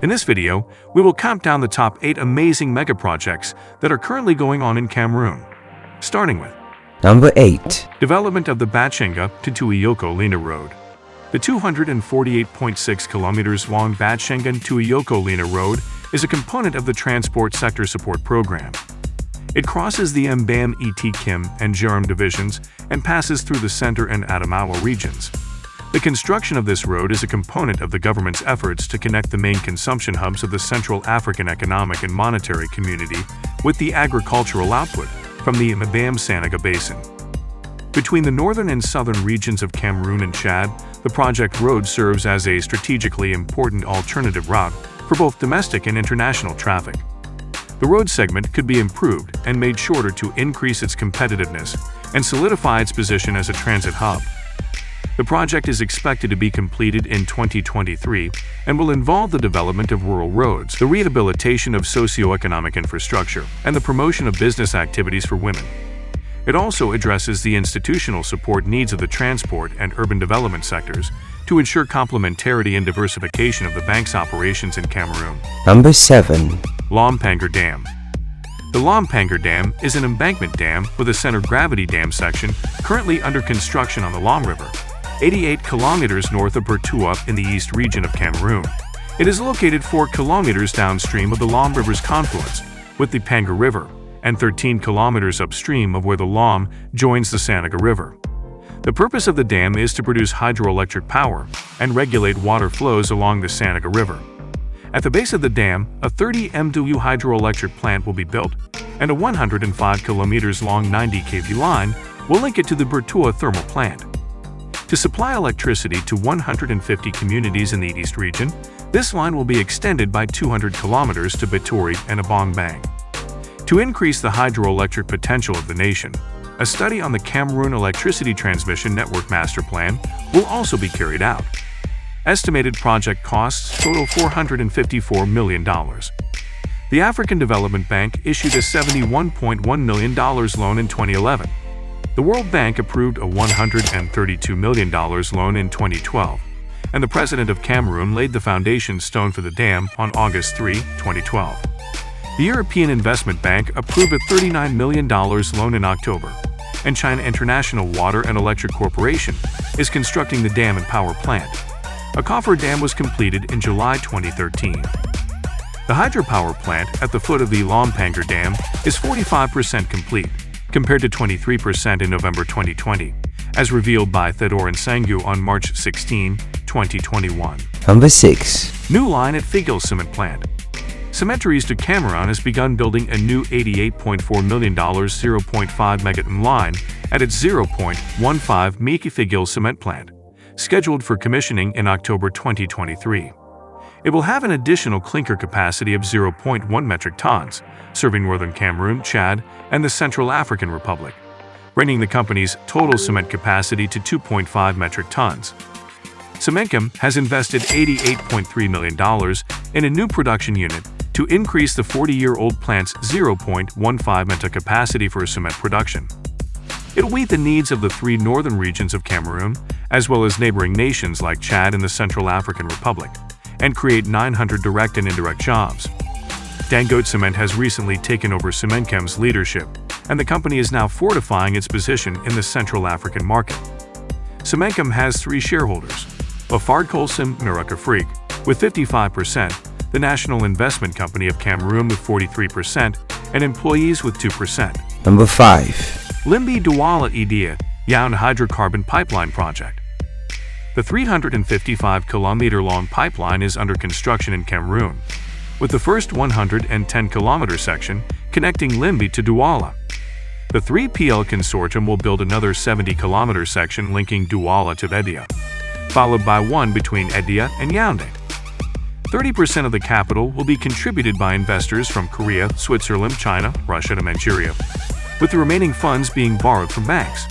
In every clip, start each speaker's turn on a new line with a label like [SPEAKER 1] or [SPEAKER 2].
[SPEAKER 1] In this video, we will count down the top 8 amazing mega projects that are currently going on in Cameroon. Starting with
[SPEAKER 2] Number 8.
[SPEAKER 1] Development of the 𝘃𝗀𝗃𝗀 to 𝘂𝗀𝗲𝗃 Road. The 248.6 kilometers long 𝘃𝗀𝗃𝗃 to 𝘂𝗀𝗲𝗃 Road is a component of the Transport Sector Support Program. It crosses the 𝘂𝗃𝗀𝗃𝗃 and 𝘃𝗀𝗃 divisions and passes through the center and Adamawa regions. The construction of this road is a component of the government's efforts to connect the main consumption hubs of the Central African Economic and Monetary Community with the agricultural output from the 𝘂𝗃𝗀𝗃 Basin. Between the northern and southern regions of Cameroon and Chad, the project road serves as a strategically important alternative route for both domestic and international traffic. The road segment could be improved and made shorter to increase its competitiveness and solidify its position as a transit hub. The project is expected to be completed in 2023 and will involve the development of rural roads, the rehabilitation of socio-economic infrastructure, and the promotion of business activities for women. It also addresses the institutional support needs of the transport and urban development sectors to ensure complementarity and diversification of the bank's operations in Cameroon.
[SPEAKER 2] Number 7.
[SPEAKER 1] Lom Pangar Dam. The Lom Pangar Dam is an embankment dam with a center gravity dam section currently under construction on the Lom River, 88 kilometers north of 𝘃𝗀𝗃𝗀 in the east region of Cameroon. It is located 4 kilometers downstream of the Lom River's confluence with the Pangar River and 13 kilometers upstream of where the Lom joins the 𝘂𝗂𝗃𝗃 River. The purpose of the dam is to produce hydroelectric power and regulate water flows along the 𝘂𝗂𝗃𝗃 River. At the base of the dam, a 30 MW hydroelectric plant will be built, and a 105 kilometers long 90 kV line will link it to the 𝘃𝗀𝗃 thermal plant. To supply electricity to 150 communities in the east region, this line will be extended by 200 kilometers to 𝘃𝗀𝗃 and 𝘂𝗃𝗃. To increase the hydroelectric potential of the nation, a study on the Cameroon Electricity Transmission Network Master Plan will also be carried out. Estimated project costs total $454 million. The African Development Bank issued a $71.1 million loan in 2011. The World Bank approved a $132 million loan in 2012, and the President of Cameroon laid the foundation stone for the dam on August 3, 2012. The European Investment Bank approved a $39 million loan in October, and China International Water and Electric Corporation is constructing the dam and power plant. A 𝘂𝗲𝗏 dam was completed in July 2013. The hydropower plant at the foot of the Lom Pangar Dam is 45% complete, compared to 23% in November 2020, as revealed by 𝘃𝗀𝗃𝗃𝗃 on March 16, 2021.
[SPEAKER 2] Number 6.
[SPEAKER 1] New line at Figuil cement plant. Cementeries to Cameroon has begun building a new $88.4 million 0.5 megaton line at its 0.15 megaton Figuil cement plant, scheduled for commissioning in October 2023. It will have an additional clinker capacity of 0.1 metric tons, serving northern Cameroon, Chad, and the Central African Republic, bringing the company's total cement capacity to 2.5 metric tons. Cemenkem has invested $88.3 million in a new production unit to increase the 40-year-old plant's 0.15 metric capacity for cement production. It will meet the needs of the 3 northern regions of Cameroon, as well as neighboring nations like Chad and the Central African Republic, and create 900 direct and indirect jobs. Dangote Cement has recently taken over Cemenkem's leadership, and the company is now fortifying its position in the Central African market. Cemenkem has 3 shareholders: 𝘃𝗀𝗃𝗃𝗃 Miraka with 55%, the National Investment Company of Cameroon with 43%, and employees with 2%.
[SPEAKER 2] Number 5.
[SPEAKER 1] Limbi Douala Idea Yaound Hydrocarbon Pipeline Project. The 355-kilometer-long pipeline is under construction in Cameroon, with the first 110-kilometer section connecting Limbi to Douala. The 3PL consortium will build another 70-kilometer section linking Douala to Eddia, followed by one between Eddia and Yaoundé. 30% of the capital will be contributed by investors from Korea, Switzerland, China, Russia, and Nigeria, with the remaining funds being borrowed from banks.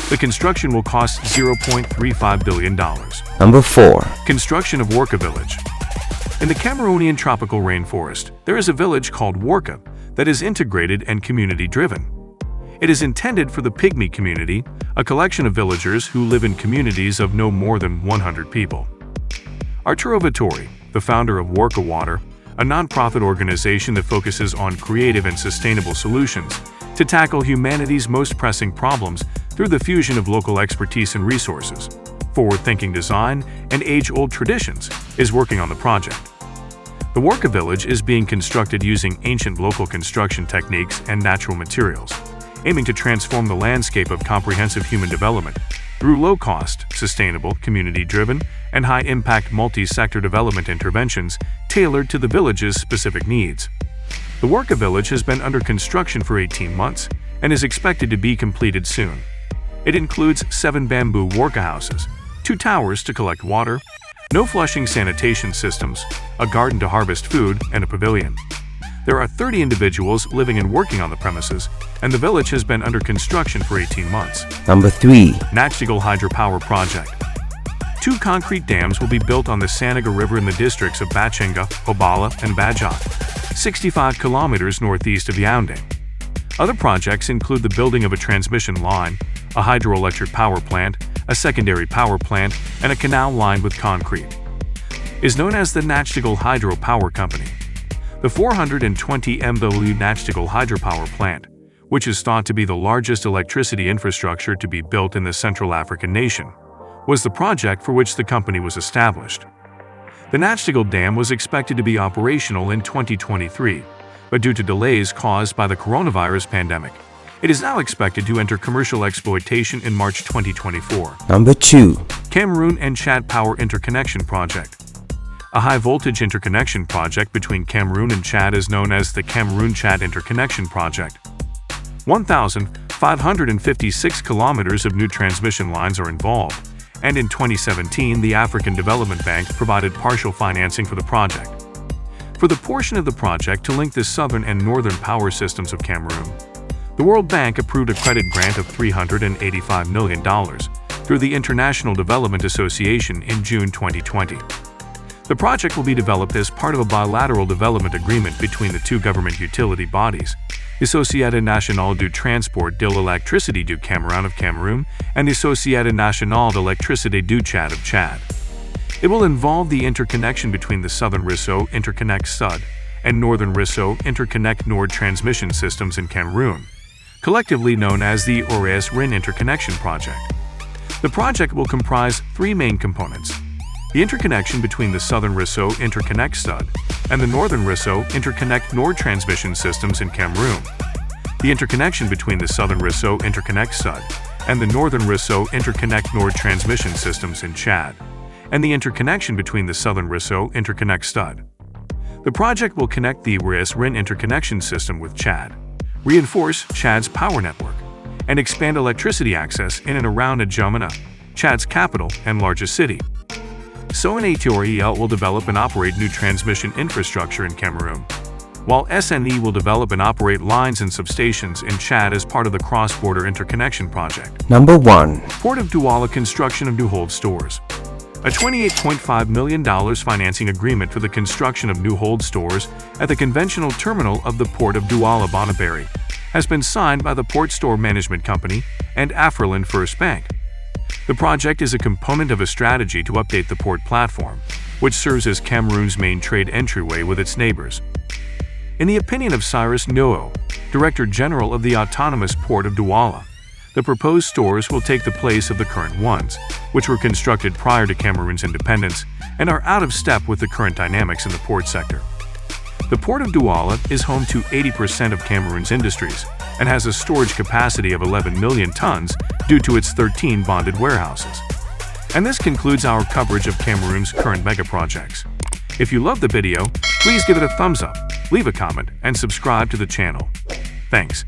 [SPEAKER 1] The construction will cost $0.35 billion.
[SPEAKER 2] Number 4.
[SPEAKER 1] Construction of 𝘂𝗃𝗃𝗃 Village. In the Cameroonian tropical rainforest, there is a village called 𝘂𝗃𝗃 that is integrated and community-driven. It is intended for the Pygmy community, a collection of villagers who live in communities of no more than 100 people. Arturo Vittori, the founder of 𝘂𝗀𝗲𝗱𝗲, a nonprofit organization that focuses on creative and sustainable solutions to tackle humanity's most pressing problems through the fusion of local expertise and resources. Forward-thinking design and age-old traditions is working on the project. The 𝘂𝗀𝗲𝗱 village is being constructed using ancient local construction techniques and natural materials, aiming to transform the landscape of comprehensive human development through low-cost, sustainable, community-driven, and high-impact multi-sector development interventions tailored to the village's specific needs. The 𝘂𝗀𝗲𝗱 village has been under construction for 18 months and is expected to be completed soon. It includes 7 bamboo 𝘂𝗀𝗲𝗱 houses, 2 towers to collect water, no flushing sanitation systems, a garden to harvest food, and a pavilion. There are 30 individuals living and working on the premises, and the village has been under construction for 18 months.
[SPEAKER 2] Number 3.
[SPEAKER 1] Nachtigal Hydropower Project. 2 concrete dams will be built on the Sanaga River in the districts of Bachinga, Obala, and Bajak, 65 kilometers northeast of Yaoundé. Other projects include the building of a transmission line, a hydroelectric power plant, a secondary power plant, and a canal lined with concrete. Is known as the Nachtigal Hydropower Company. The 420 MW Nachtigal Hydropower Plant, which is thought to be the largest electricity infrastructure to be built in the Central African nation, was the project for which the company was established. The Nachtigal Dam was expected to be operational in 2023, but due to delays caused by the coronavirus pandemic, it is now expected to enter commercial exploitation in March 2024.
[SPEAKER 2] Number 2.
[SPEAKER 1] Cameroon and Chad Power Interconnection Project. A high-voltage interconnection project between Cameroon and Chad is known as the Cameroon-Chad Interconnection Project. 1,556 kilometers of new transmission lines are involved, and in 2017 the African Development Bank provided partial financing for the project. For the portion of the project to link the southern and northern power systems of Cameroon, the World Bank approved a credit grant of $385 million through the International Development Association in June 2020. The project will be developed as part of a bilateral development agreement between the 2 government utility bodies, the Société Nationale du Transport de l'Électricité du Cameroun of Cameroon and the Société Nationale d'Électricité du Tchad of Chad. It will involve the interconnection between the Southern Réseau Interconnect Sud and Northern Réseau Interconnect Nord transmission systems in Cameroon, collectively known as the Ores-Rin Interconnection Project. The project will comprise 3 main components: the interconnection between the Southern Réseau Interconnect Sud and the Northern Réseau Interconnect Nord transmission systems in Cameroon, the interconnection between the Southern Réseau Interconnect Sud and the Northern Réseau Interconnect Nord transmission systems in Chad, and the interconnection between the Southern Réseau Interconnect Sud. The project will connect the Ores-Rin interconnection system with Chad, reinforce Chad's power network, and expand electricity access in and around N'Djamena, Chad's capital and largest city. Ethiopia will develop and operate new transmission infrastructure in Cameroon, while SNE will develop and operate lines and substations in Chad as part of the cross-border interconnection project.
[SPEAKER 2] Number 1.
[SPEAKER 1] Port of Douala construction of new hold stores. A $28.5 million financing agreement for the construction of new hold stores at the conventional terminal of the Port of Douala Bonaberi has been signed by the Port Store Management Company and Afriland First Bank. The project is a component of a strategy to update the port platform, which serves as Cameroon's main trade entryway with its neighbors. In the opinion of Cyrus Noho, Director General of the Autonomous Port of Douala, the proposed stores will take the place of the current ones, which were constructed prior to Cameroon's independence and are out of step with the current dynamics in the port sector. The Port of Douala is home to 80% of Cameroon's industries and has a storage capacity of 11 million tons due to its 13 bonded warehouses. And this concludes our coverage of Cameroon's current mega projects. If you loved the video, please give it a thumbs up, leave a comment, and subscribe to the channel. Thanks.